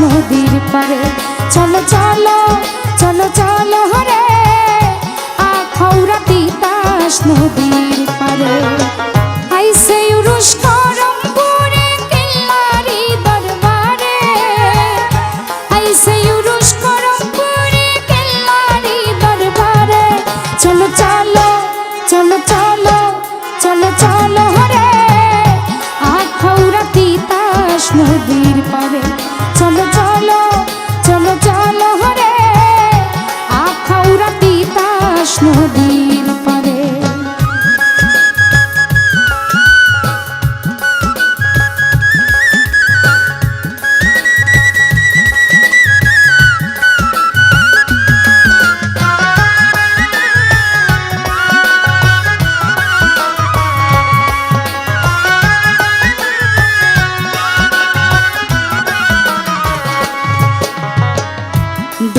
নদীর পারে। চলো চলো চলো চলো হরে আখাউড়া তিতাস নদীর পারে। আইসে উরুস করমপুরে কেল্লারি দরবারে, আইসে উরুস করমপুরে কেল্লারি দরবারে। চলো চলো চলো চলো চলো চলো হরে আখাউড়া তিতাস নদীর পারে। চলো চলো চলো চলো হরে আখাউড়া তিতাস নদীর পারে।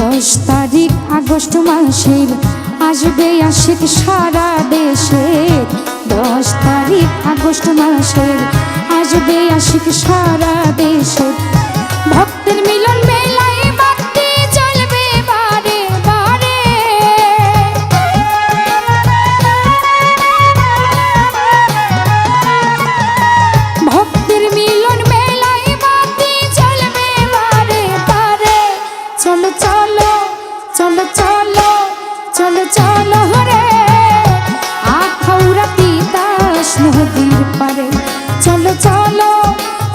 দশ তারিখ আগস্ট মাসের আসবে আশিক সারা দেশে। 10 তারিখ আগস্ট মাসের আসবে আশিক সারা দেশে। ভক্তের মিলন মেলায় বাতি জ্বলবে বারে বারে। ভক্তের মিলন মেলায় বাতি জ্বলবে বারে বারে। চলো চলো চলো চলো চলো চলো হরে আখাউড়া তিতাস নদীর পারে। চলো চলো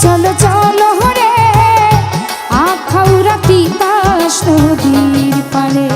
চলো চলো হরে আখাউড়া তিতাস নদীর পারে।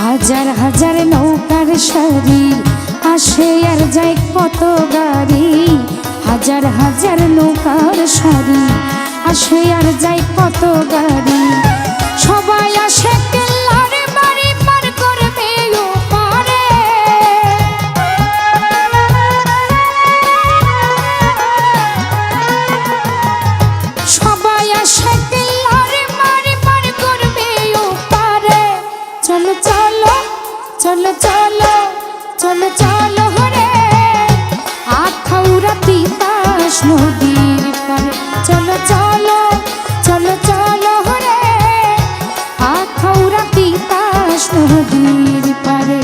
হাজার হাজার নৌকার সারি আসে আর যায় কত গাড়ি। হাজার হাজার নৌকার সারি আসে আর যায় কত গাড়ি। সবাই আসে কেল্লার বাড়ি পার করবে ওপারে। সবাই আসে কেল্লার বাড়ি পার করবে ওপারে। চলো চলো চলো চলো চলো চলো হরে আখাউড়া তিতাস নদীর পারে। চলো চলো চলো চলো হরে আখাউড়া তিতাস নদীর পারে।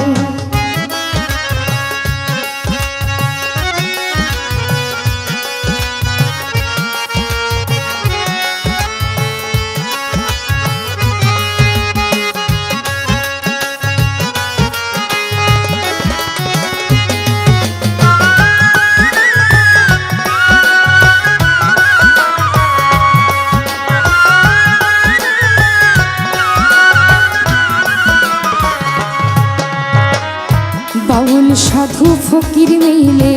বাউল সাধু ফকির মিলে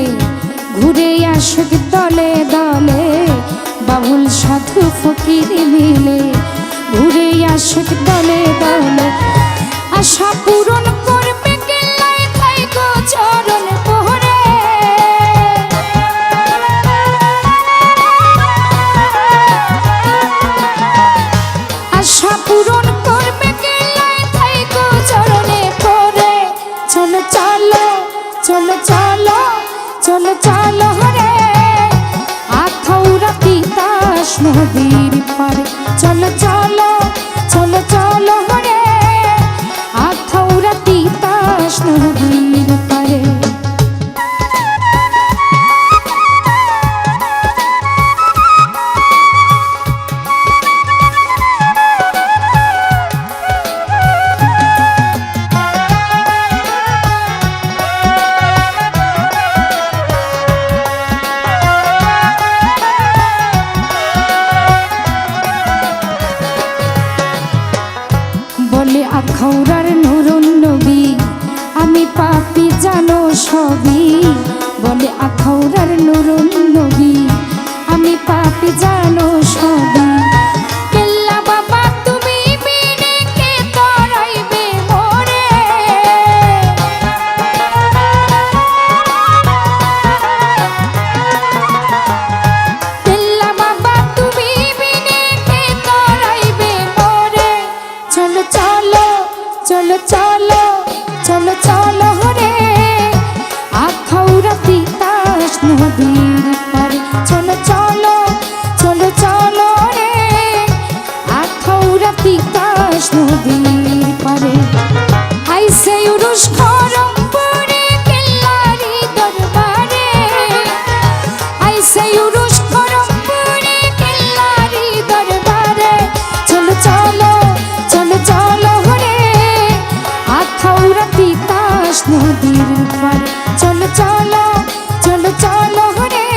ঘুরে আসুক দলে দলে। বাউল সাধু ফকির মিলে ঘুরে আসুক দলে দলে। আশা পূরণ করবে কেল্লায় তাই গো চরণ পহরে। আশা পূরণ করবে কেল্লায় তাই গো চরণে পরে। চলো চলো চলো চলো চলো চলো হরে আখাউড়া তিতাস নদীর পারে। চলো চলো চলো চলো হরে আখাউড়া তিতাস নদীর পারে। বলে আখাউড়ার নুরুন নবী আমি পাপী জানো সবই। বলে আখাউড়ার নুরুন নবী আমি পাপী জানো সবই। কেল্লা নদীর পারে চলো চলো চলো চলো রে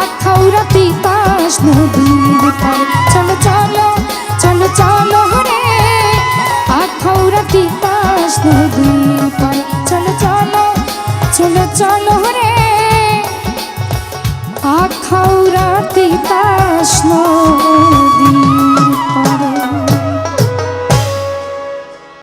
আখাউড়া তিতাস নদীর পারে চলো চলো চলো চলো রে আখাউড়া তিতাস নদীর পারে চলো চলো চলো চলো রে আখাউড়া তিতাস নদী